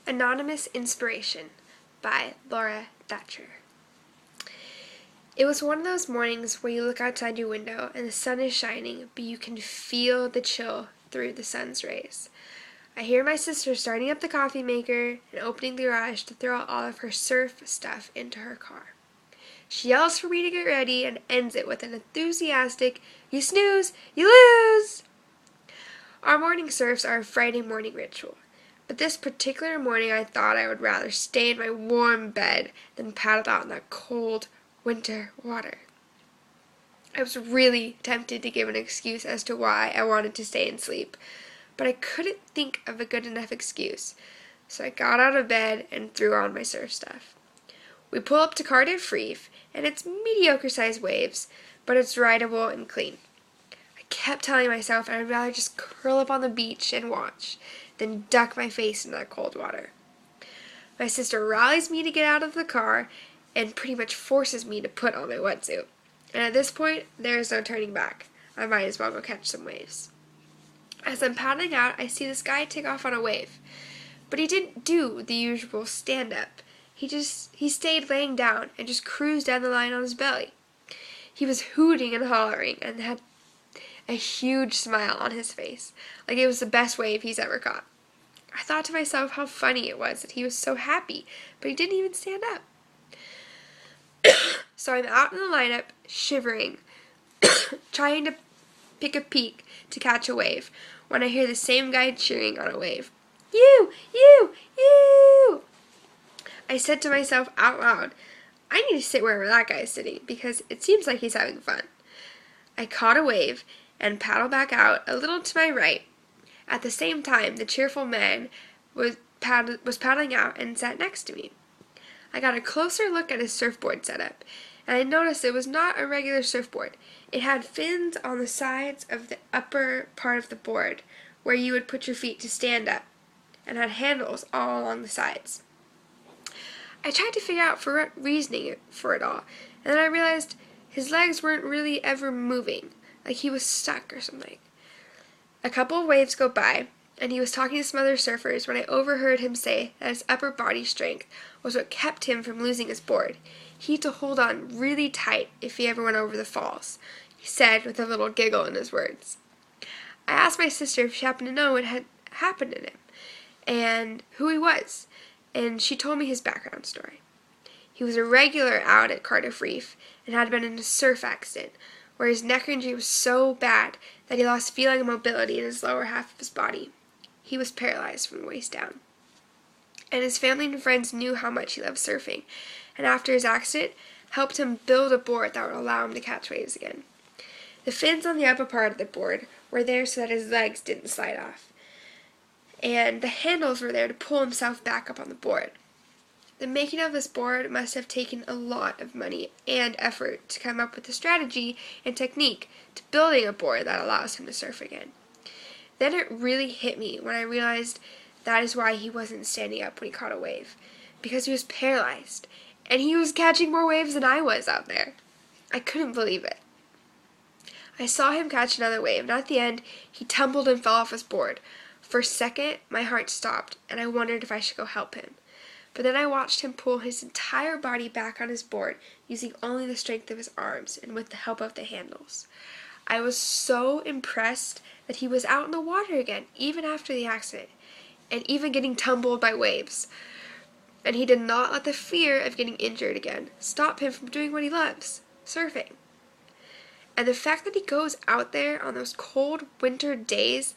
Anonymous Inspiration by Laura Thatcher. It was one of those mornings where you look outside your window and the sun is shining, but you can feel the chill through the sun's rays. I hear my sister starting up the coffee maker and opening the garage to throw all of her surf stuff into her car. She yells for me to get ready and ends it with an enthusiastic, "You snooze, you lose!" Our morning surfs are a Friday morning ritual. But this particular morning I thought I would rather stay in my warm bed than paddle out in that cold winter water. I was really tempted to give an excuse as to why I wanted to stay and sleep, but I couldn't think of a good enough excuse, so I got out of bed and threw on my surf stuff. We pull up to Cardiff Reef, and it's mediocre-sized waves, but it's rideable and clean. I kept telling myself I'd rather just curl up on the beach and watch than duck my face in that cold water. My sister rallies me to get out of the car and pretty much forces me to put on my wetsuit. And at this point, there is no turning back. I might as well go catch some waves. As I'm paddling out, I see this guy take off on a wave. But he didn't do the usual stand-up. He stayed laying down and just cruised down the line on his belly. He was hooting and hollering and had a huge smile on his face, like it was the best wave he's ever caught. I thought to myself how funny it was that he was so happy, but he didn't even stand up. So I'm out in the lineup, shivering, trying to pick a peak to catch a wave, when I hear the same guy cheering on a wave. "You! You! You!" I said to myself out loud, I need to sit wherever that guy is sitting, because it seems like he's having fun. I caught a wave and paddled back out a little to my right. At the same time, the cheerful man was paddling out and sat next to me. I got a closer look at his surfboard setup, and I noticed it was not a regular surfboard. It had fins on the sides of the upper part of the board, where you would put your feet to stand up, and had handles all along the sides. I tried to figure out reasoning for it all, and then I realized his legs weren't really ever moving, like he was stuck or something. A couple of waves go by, and he was talking to some other surfers when I overheard him say that his upper body strength was what kept him from losing his board. He had to hold on really tight if he ever went over the falls, he said with a little giggle in his words. I asked my sister if she happened to know what had happened to him, and who he was, and she told me his background story. He was a regular out at Cardiff Reef and had been in a surf accident where his neck injury was so bad that he lost feeling and mobility in his lower half of his body. He was paralyzed from the waist down. And his family and friends knew how much he loved surfing, and after his accident, helped him build a board that would allow him to catch waves again. The fins on the upper part of the board were there so that his legs didn't slide off, and the handles were there to pull himself back up on the board. The making of this board must have taken a lot of money and effort to come up with the strategy and technique to building a board that allows him to surf again. Then it really hit me when I realized that is why he wasn't standing up when he caught a wave, because he was paralyzed, and he was catching more waves than I was out there. I couldn't believe it. I saw him catch another wave, and at the end, he tumbled and fell off his board. For a second, my heart stopped, and I wondered if I should go help him. But then I watched him pull his entire body back on his board, using only the strength of his arms and with the help of the handles. I was so impressed that he was out in the water again, even after the accident, and even getting tumbled by waves. And he did not let the fear of getting injured again stop him from doing what he loves, surfing. And the fact that he goes out there on those cold winter days,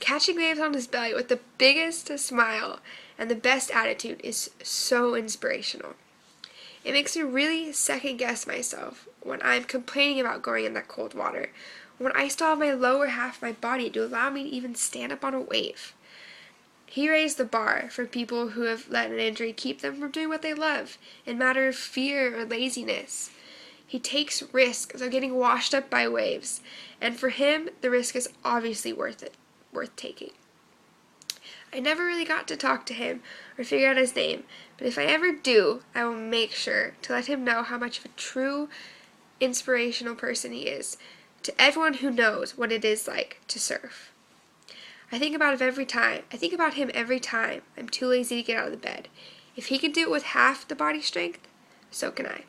catching waves on his belly with the biggest smile and the best attitude is so inspirational. It makes me really second-guess myself when I'm complaining about going in that cold water, when I still have my lower half of my body to allow me to even stand up on a wave. He raised the bar for people who have let an injury keep them from doing what they love, in matter of fear or laziness. He takes risks of getting washed up by waves, and for him, the risk is obviously worth taking. I never really got to talk to him or figure out his name, but if I ever do, I will make sure to let him know how much of a true, inspirational person he is to everyone who knows what it is like to surf. I think about him every time. I'm too lazy to get out of the bed. If he can do it with half the body strength, so can I.